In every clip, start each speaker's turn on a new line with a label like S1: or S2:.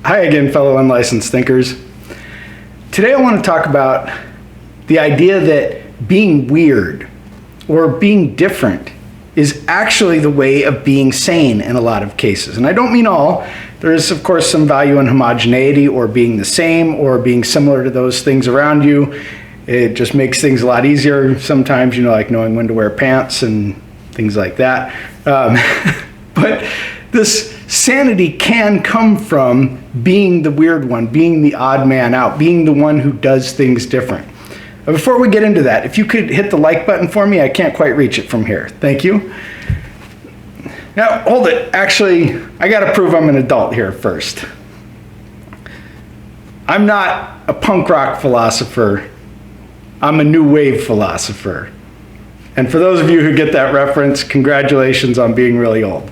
S1: Hi again, fellow unlicensed thinkers. Today I want to talk about the idea that being weird or being different is actually the way of being sane in a lot of cases. And I don't mean all. There is, of course, some value in homogeneity or being the same or being similar to those things around you. It just makes things a lot easier sometimes, like knowing when to wear pants and things like that. But this sanity can come from being the weird one, being the odd man out, being the one who does things different. Before we get into that, if you could hit the like button for me, I can't quite reach it from here. Thank you. Now, hold it. Actually, I got to prove I'm an adult here first. I'm not a punk rock philosopher. I'm a new wave philosopher. And for those of you who get that reference, congratulations on being really old.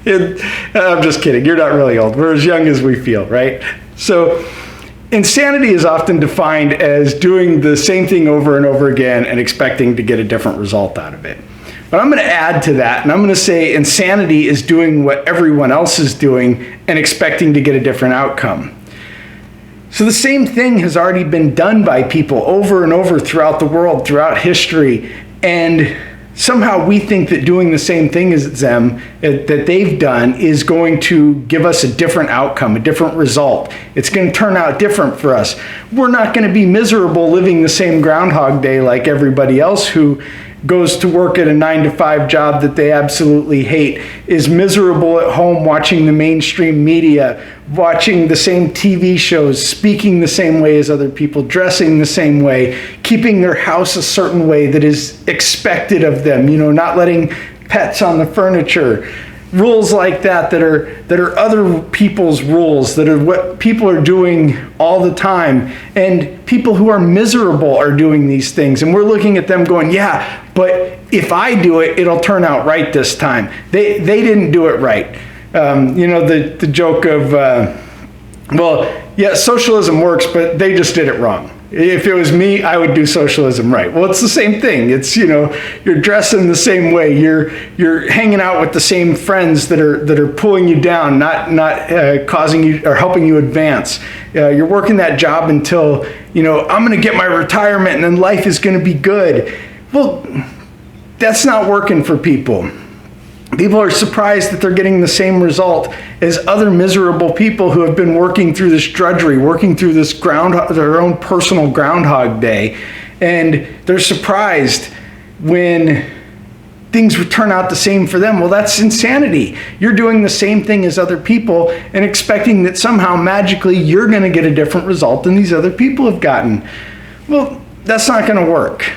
S1: I'm just kidding. You're not really old. We're as young as we feel, right? So insanity is often defined as doing the same thing over and over again and expecting to get a different result out of it. But I'm going to add to that, and I'm going to say insanity is doing what everyone else is doing and expecting to get a different outcome. So the same thing has already been done by people over and over throughout the world, throughout history, and somehow we think that doing the same thing as them, that they've done, is going to give us a different outcome, a different result. It's going to turn out different for us. We're not going to be miserable living the same Groundhog Day like everybody else who goes to work at a 9-to-5 job that they absolutely hate, is miserable at home watching the mainstream media, watching the same TV shows, speaking the same way as other people, dressing the same way, keeping their house a certain way that is expected of them, not letting pets on the furniture. Rules like that are other people's rules, that are what people are doing all the time. And people who are miserable are doing these things. And we're looking at them going, yeah, but if I do it, it'll turn out right this time. They didn't do it right. The joke of, socialism works, but they just did it wrong. If it was me, I would do socialism right. Well, it's the same thing. It's, you're dressing the same way. You're hanging out with the same friends that are pulling you down, not causing you or helping you advance. You're working that job until, I'm going to get my retirement and then life is going to be good. Well, that's not working for people. People are surprised that they're getting the same result as other miserable people who have been working through this drudgery, working through this their own personal Groundhog Day. And they're surprised when things turn out the same for them. Well, that's insanity. You're doing the same thing as other people and expecting that somehow magically you're going to get a different result than these other people have gotten. Well, that's not going to work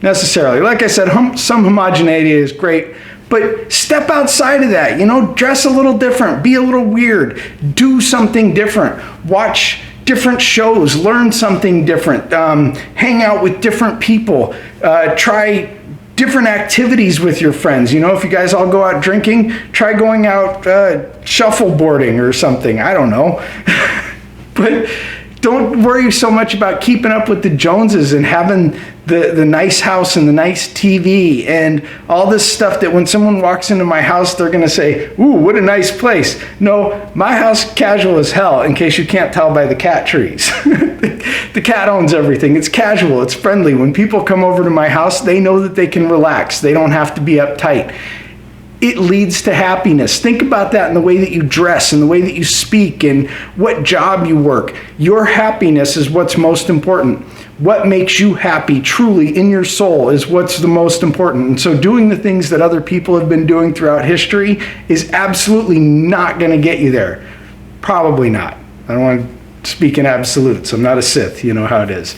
S1: necessarily. Like I said, some homogeneity is great. But step outside of that, dress a little different, be a little weird, do something different, watch different shows, learn something different, hang out with different people, try different activities with your friends. If you guys all go out drinking, try going out shuffleboarding or something. I don't know. But don't worry so much about keeping up with the Joneses and having the nice house and the nice TV and all this stuff that when someone walks into my house, they're going to say, ooh, what a nice place. No, my house casual as hell, in case you can't tell by the cat trees. The cat owns everything. It's casual. It's friendly. When people come over to my house, they know that they can relax. They don't have to be uptight. It leads to happiness. Think about that in the way that you dress, in the way that you speak, and what job you work. Your happiness is what's most important. What makes you happy truly in your soul is what's the most important. And so doing the things that other people have been doing throughout history is absolutely not going to get you there. Probably not. I don't want to speak in absolutes. I'm not a Sith. You know how it is.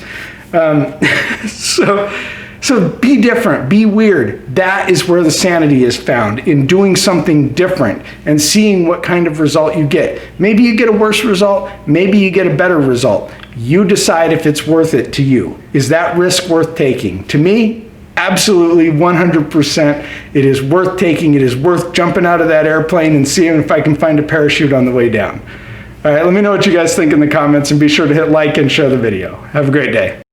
S1: So be different, be weird. That is where the sanity is found, in doing something different and seeing what kind of result you get. Maybe you get a worse result, maybe you get a better result. You decide if it's worth it to you. Is that risk worth taking? To me, absolutely 100%. It is worth taking. It is worth jumping out of that airplane and seeing if I can find a parachute on the way down. All right, let me know what you guys think in the comments and be sure to hit like and share the video. Have a great day.